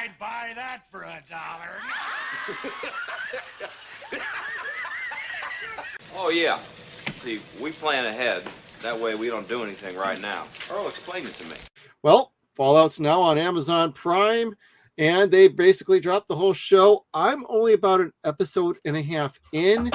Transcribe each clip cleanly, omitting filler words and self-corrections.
I'd buy that for $1. Oh, yeah. See, we plan ahead. That way we don't do anything right now. Earl, explain it to me. Well, Fallout's now on Amazon Prime, and they basically dropped the whole show. I'm only about an episode and a half in.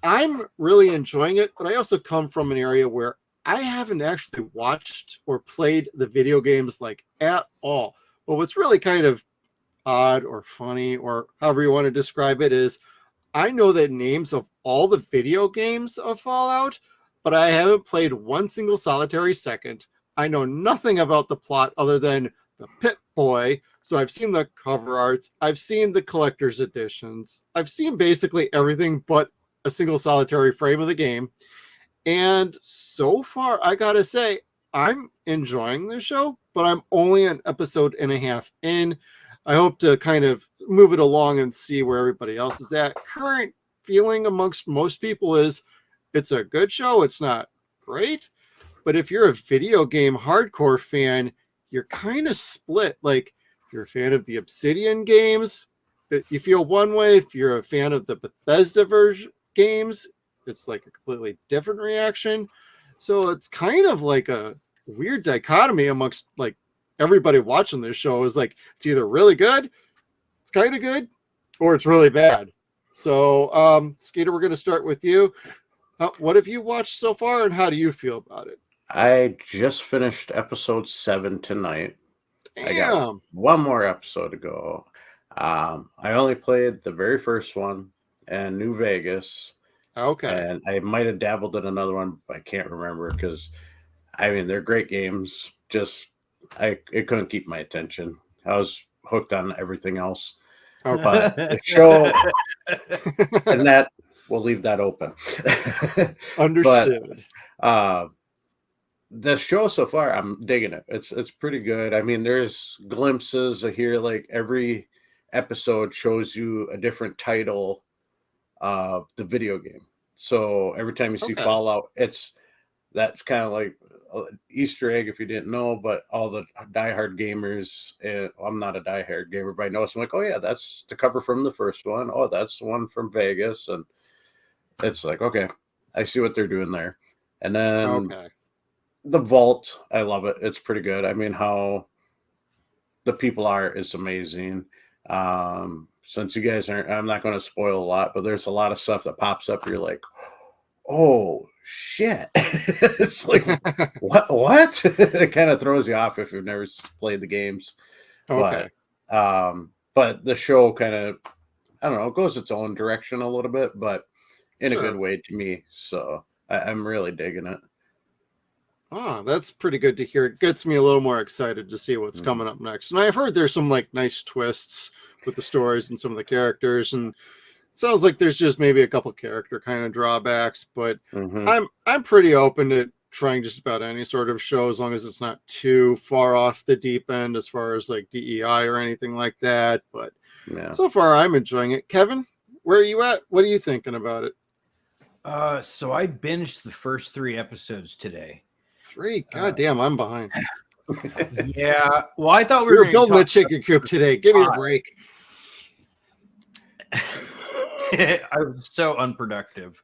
I'm really enjoying it, but I also come from an area where I haven't actually watched or played the video games like at all. But what's really kind of odd or funny, or however you want to describe it, is I know the names of all the video games of Fallout, but I haven't played one single solitary second. I know nothing about the plot other than the Pip-Boy. So I've seen the cover arts, I've seen the collector's editions, I've seen basically everything but a single solitary frame of the game. And so far, I gotta say, I'm enjoying the show, but I'm only an episode and a half in. I hope to kind of move it along and see where everybody else is at. Current feeling amongst most people is it's a good show. It's not great, but if you're a video game hardcore fan, you're kind of split. Like, if you're a fan of the Obsidian games, you feel one way. If you're a fan of the Bethesda version games, it's like a completely different reaction. So it's kind of like a weird dichotomy amongst like everybody watching this show. Is like, it's either really good, it's kind of good, or it's really bad. So Skeeter, we're going to start with you. What have you watched so far, and how do you feel about it? I just finished episode 7 tonight. Damn. I got one more episode to go. I only played the very first one and New Vegas. Okay. And I might have dabbled in another one, but I can't remember because, I mean, they're great games. Just, it couldn't keep my attention. I was hooked on everything else. Okay. But the show, and that, we'll leave that open. Understood. But, the show so far, I'm digging it. It's pretty good. I mean, there's glimpses here, like every episode shows you a different title of the video game. So every time you see Fallout, that's kind of like an Easter egg if you didn't know. But all the diehard gamers, I'm not a diehard gamer, but I know, so I'm like, oh yeah, that's the cover from the first one. Oh, that's the one from Vegas, and it's like, okay, I see what they're doing there. And then the vault, I love it. It's pretty good. I mean, how the people are is amazing. Since you guys aren't, I'm not going to spoil a lot, but there's a lot of stuff that pops up. You're like, oh shit. It's like, what? It kind of throws you off if you've never played the games. Okay. But the show kind of, I don't know, goes its own direction a little bit, but in a good way to me. So I'm really digging it. Oh, that's pretty good to hear. It gets me a little more excited to see what's coming up next. And I've heard there's some like nice twists with the stories and some of the characters, and it sounds like there's just maybe a couple character kind of drawbacks, but I'm pretty open to trying just about any sort of show as long as it's not too far off the deep end as far as like DEI or anything like that. But so far I'm enjoying it. Kevin, where are you at? What are you thinking about it? So I binged the first 3 episodes today. 3? God damn, I'm behind. Yeah. Well, I thought we were building a chicken coop today. Give me a break. I was so unproductive.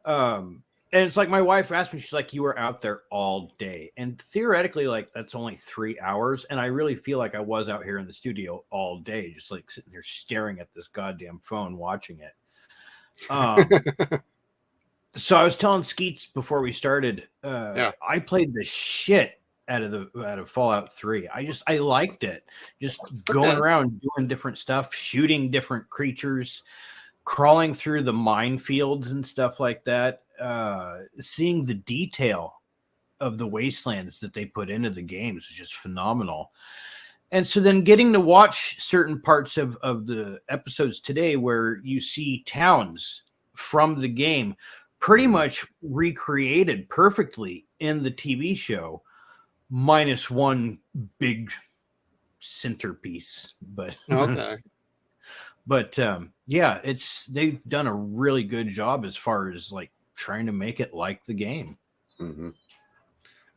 And it's like my wife asked me, she's like, you were out there all day. And theoretically, like, that's only 3 hours. And I really feel like I was out here in the studio all day, just like sitting there staring at this goddamn phone, watching it. So I was telling Skeets before we started, I played the shit out of Fallout 3. I liked it. Just going around doing different stuff, shooting different creatures, crawling through the minefields and stuff like that. Seeing the detail of the wastelands that they put into the games is just phenomenal. And so then getting to watch certain parts of the episodes today where you see towns from the game pretty much recreated perfectly in the TV show, minus one big centerpiece. But yeah, they've done a really good job as far as like trying to make it like the game.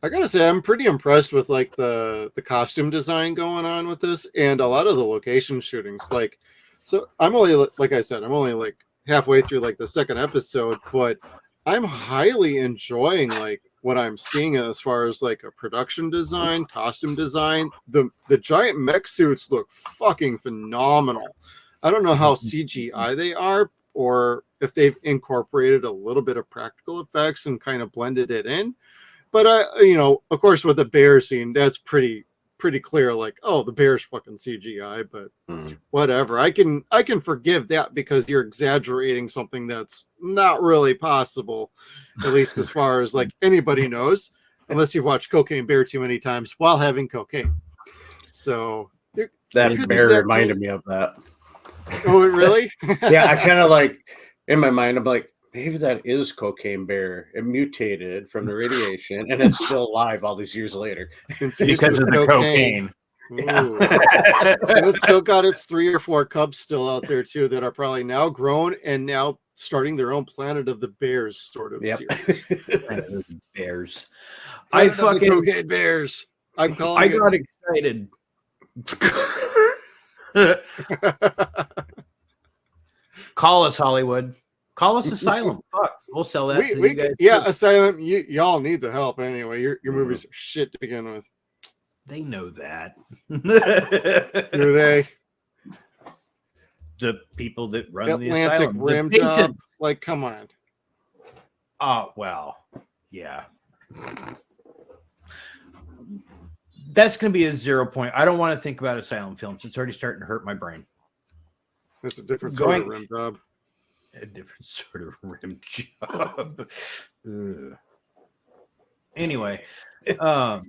I gotta say, I'm pretty impressed with like the costume design going on with this, and a lot of the location shootings. Like, so I'm only like I said, I'm only like halfway through like the second episode, but I'm highly enjoying like what I'm seeing as far as like a production design, costume design. The giant mech suits look fucking phenomenal. I don't know how CGI they are, or if they've incorporated a little bit of practical effects and kind of blended it in. But of course, with the bear scene, that's pretty clear. Like, oh, the bear's fucking CGI, but whatever. I can forgive that because you're exaggerating something that's not really possible, at least as far as like anybody knows, unless you've watched Cocaine Bear too many times while having cocaine. So that bear reminded me of that. Oh, really? Yeah, I kind of like in my mind, I'm like, maybe that is Cocaine Bear. It mutated from the radiation, and it's still alive all these years later because of the cocaine. Ooh. And it's still got its 3 or 4 cubs still out there too that are probably now grown and now starting their own Planet of the Bears sort of series. Planet of the Bears. I fucking Cocaine Bears. I got excited. Call us, Hollywood. Call us Asylum. Fuck, we'll sell that. We guys too. Asylum. Y'all need the help anyway. Your movies are shit to begin with. They know that. Do they? The people that run the Atlantic Asylum. Rim job. Like, come on. Oh well, yeah. That's going to be a 0 point. I don't want to think about Asylum films. It's already starting to hurt my brain. That's a different sort of rim job. A different sort of rim job. Anyway, trying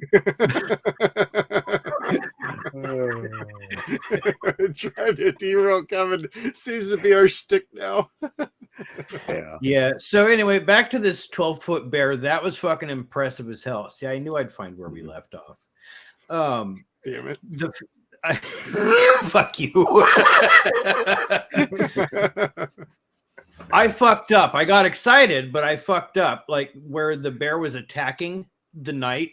to derail Kevin seems to be our shtick now. Yeah. So anyway, back to this 12-foot bear. That was fucking impressive as hell. See, I knew I'd find where we left off. Damn it. Fuck you. I fucked up. I got excited, but I fucked up. Like where the bear was attacking the knight.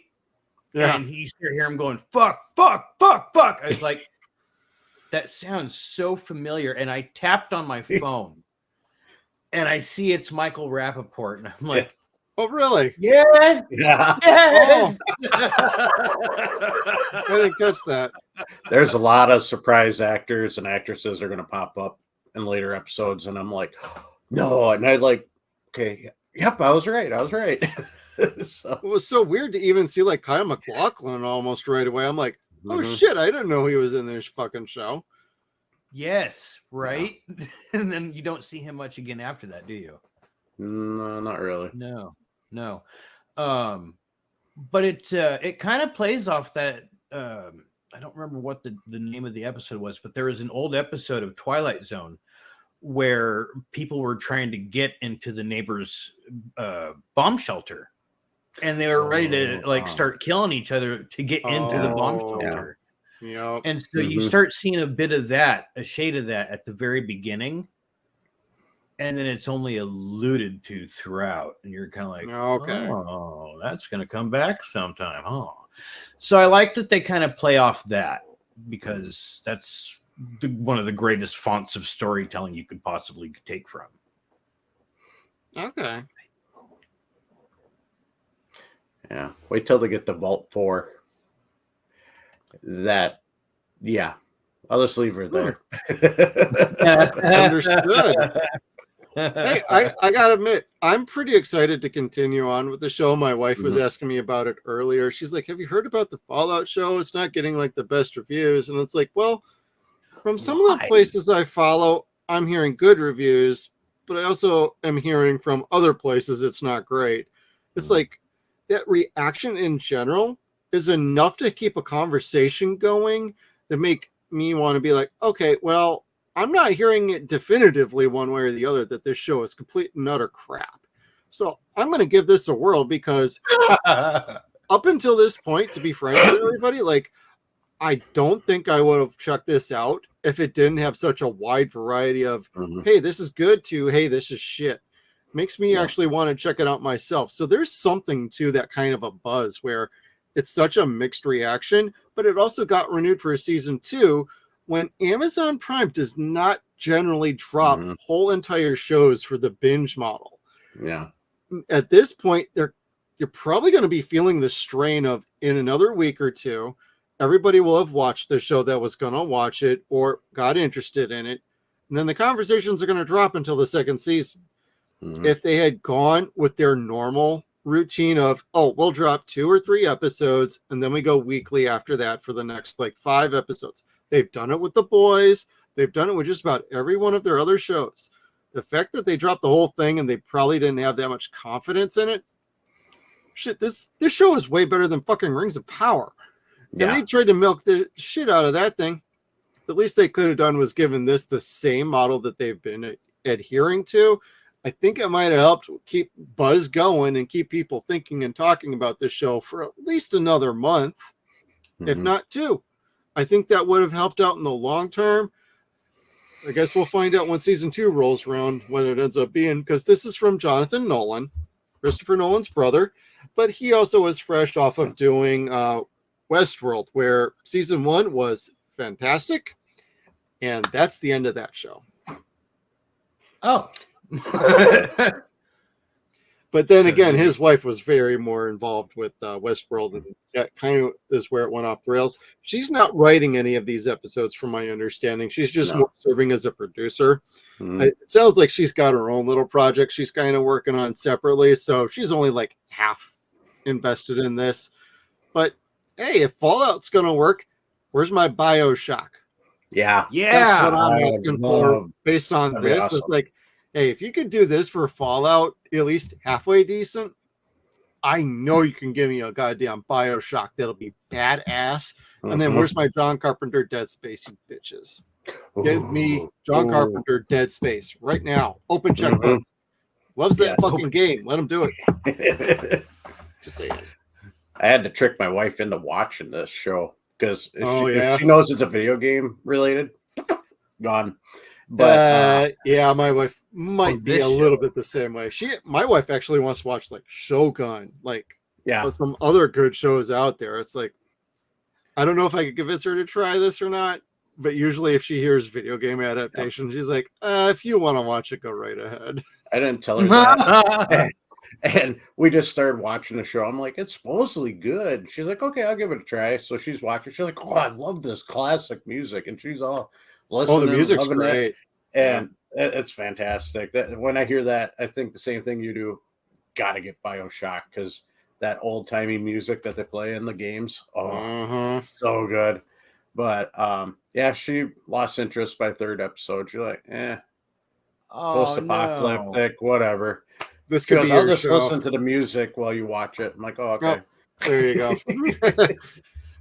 Yeah. And you hear him going, fuck, fuck, fuck, fuck. I was like, that sounds so familiar. And I tapped on my phone and I see it's Michael Rappaport. And I'm like, oh, really? Yes. Yeah. Yes. Oh. I didn't catch that. There's a lot of surprise actors and actresses are going to pop up in later episodes. And I'm like, no. And I like, okay, yep, I was right. So. It was so weird to even see like Kyle MacLachlan almost right away. I'm like, oh shit, I didn't know he was in this fucking show. Yes, right? Yeah. And then you don't see him much again after that, do you? No, not really. No. But it kind of plays off that I don't remember what the name of the episode was, but there was an old episode of Twilight Zone where people were trying to get into the neighbor's bomb shelter, and they were ready to start killing each other to get into the bomb shelter. Yeah. And so you start seeing a bit of that, a shade of that at the very beginning. And then it's only alluded to throughout. And you're kind of like, okay, oh, that's going to come back sometime. Oh, so I like that they kind of play off that because that's one of the greatest fonts of storytelling you could possibly take from. Okay. Yeah. Wait till they get to Vault 4. That, yeah. I'll just leave her there. Understood. Hey, I gotta admit, I'm pretty excited to continue on with the show. My wife was asking me about it earlier. She's like, have you heard about the Fallout show? It's not getting like the best reviews. And it's like, well, from some of the places I follow, I'm hearing good reviews, but I also am hearing from other places it's not great. It's like that reaction in general is enough to keep a conversation going to make me want to be like, okay, well, I'm not hearing it definitively one way or the other that this show is complete and utter crap. So I'm going to give this a whirl because up until this point, to be frank with everybody, like, I don't think I would have checked this out if it didn't have such a wide variety of, hey, this is good to, hey, this is shit. makes me actually want to check it out myself. So there's something to that kind of a buzz where it's such a mixed reaction, but it also got renewed for season 2 when Amazon Prime does not generally drop whole entire shows for the binge model. Yeah. At this point, they're probably going to be feeling the strain of, in another week or two, everybody will have watched the show that was going to watch it or got interested in it. And then the conversations are going to drop until the second season. If they had gone with their normal routine of, oh, we'll drop 2 or 3 episodes and then we go weekly after that for the next like 5 episodes. They've done it with The Boys. They've done it with just about every one of their other shows. The fact that they dropped the whole thing and they probably didn't have that much confidence in it. Shit, this show is way better than fucking Rings of Power. And they tried to milk the shit out of that thing. The least they could have done was given this the same model that they've been adhering to. I think it might have helped keep buzz going and keep people thinking and talking about this show for at least another month, if not 2. I think that would have helped out in the long term. I guess we'll find out when season 2 rolls around what it ends up being, because this is from Jonathan Nolan, Christopher Nolan's brother, but he also is fresh off of doing Westworld, where season 1 was fantastic, and that's the end of that show. Oh. But then again, his wife was very more involved with Westworld, and that kind of is where it went off the rails. She's not writing any of these episodes, from my understanding. She's just more serving as a producer. It sounds like she's got her own little project she's kind of working on separately, so she's only like half invested in this. But hey, if Fallout's going to work, where's my BioShock? Yeah. That's what I'm asking for based on this. Awesome. It's like, hey, if you could do this for Fallout at least halfway decent, I know you can give me a goddamn BioShock that'll be badass. And then where's my John Carpenter Dead Space, you bitches? Give me John Carpenter Dead Space right now. Open checkbook. Loves that fucking game. Let him do it. Just saying. I had to trick my wife into watching this show because if she knows it's a video game related, gone. But yeah, my wife might be a little bit the same way. My wife actually wants to watch like Shogun, like some other good shows out there. It's like, I don't know if I could convince her to try this or not, but usually if she hears video game adaptation, she's like, if you want to watch it, go right ahead. I didn't tell her that. And we just started watching the show. I'm like, it's supposedly good. She's like, okay, I'll give it a try. So she's watching. She's like, oh, I love this classic music. And she's all listening. Oh, the music's great. And it's fantastic. When I hear that, I think the same thing you do. Got to get BioShock, because that old-timey music that they play in the games. Oh, so good. But, she lost interest by 3rd episode. She's like, post-apocalyptic, whatever. This could be I'll just show. Listen to the music while you watch it. I'm like, oh, okay. Oh, there you go.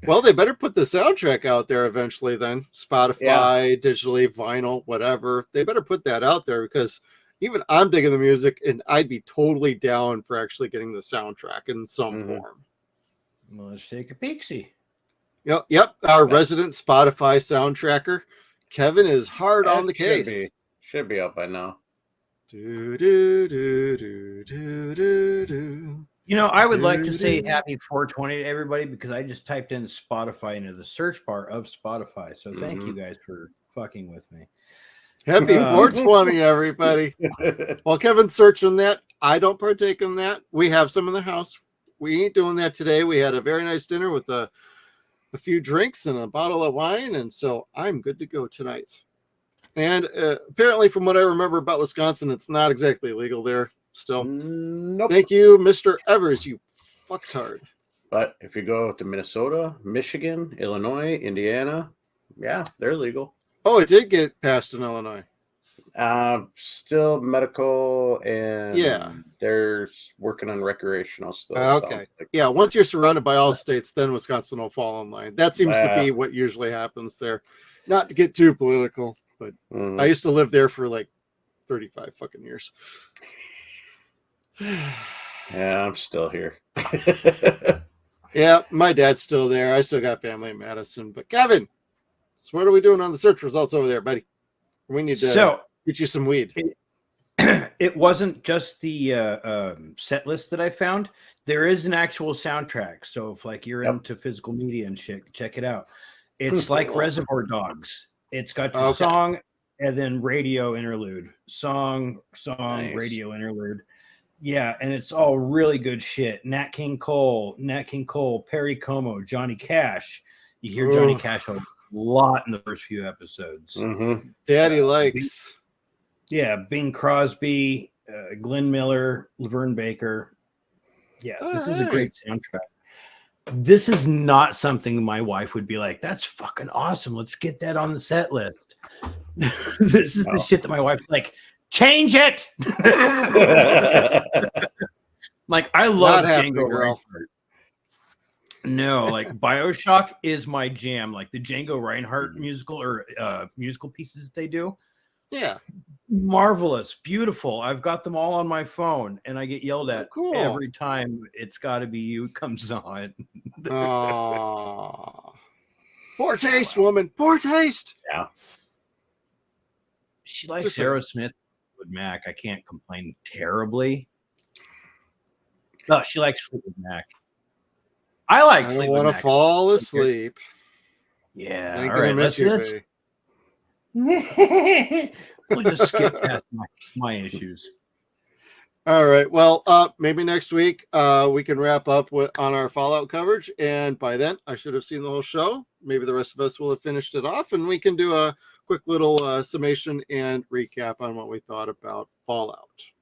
Well, they better put the soundtrack out there eventually then. Spotify, digitally, vinyl, whatever. They better put that out there, because even I'm digging the music, and I'd be totally down for actually getting the soundtrack in some form. Well, let's take a peek-see. Yep. Our resident Spotify soundtracker, Kevin, is hard on the case. Should be up by now. Do, do, do, do, do, do, do. You know, I would like to say happy 420 to everybody, because I just typed in Spotify into the search bar of Spotify. So thank you guys for fucking with me. Happy 420, everybody. While Kevin's searching that, I don't partake in that. We have some in the house. We ain't doing that today. We had a very nice dinner with a few drinks and a bottle of wine, and so I'm good to go tonight. And apparently, from what I remember about Wisconsin, it's not exactly legal there still. Nope. Thank you, Mr. Evers, you fucktard. But if you go to Minnesota, Michigan, Illinois, Indiana, they're legal. Oh, it did get passed in Illinois. Still medical, and they're working on recreational stuff. Okay. Yeah, once you're surrounded by all states, then Wisconsin will fall in line. That seems to be what usually happens there. Not to get too political, but I used to live there for like 35 fucking years. Yeah, I'm still here. Yeah, my dad's still there. I still got family in Madison. But Kevin, so what are we doing on the search results over there, buddy? We need to get you some weed. it wasn't just the set list that I found. There is an actual soundtrack. So if like you're into physical media and shit, check it out. It's like Reservoir Dogs. It's got your song and then radio interlude. Song, Nice. radio interlude. Yeah, and it's all really good shit. Nat King Cole, Perry Como, Johnny Cash. You hear Johnny Cash a lot in the first few episodes. Daddy likes. Yeah, Bing Crosby, Glenn Miller, Laverne Baker. Yeah, this is a great soundtrack. This is not something my wife would be like, that's fucking awesome. Let's get that on the set list. This is the shit that my wife's like, change it. Like, I love Django Reinhardt. No, like BioShock is my jam. Like the Django Reinhardt musical or musical pieces that they do. Yeah. Marvelous, beautiful. I've got them all on my phone, and I get yelled at every time It's Gotta Be You comes on. Poor taste, woman. Poor taste. Yeah. She likes Aerosmith with Mac. I can't complain terribly. No, she likes Fleetwood Mac. I like I don't want to fall asleep. Yeah. All right, miss you, baby. We'll just skip past my issues. All right. Well, maybe next week we can wrap up on our Fallout coverage, and by then I should have seen the whole show. Maybe the rest of us will have finished it off, and we can do a quick little summation and recap on what we thought about Fallout.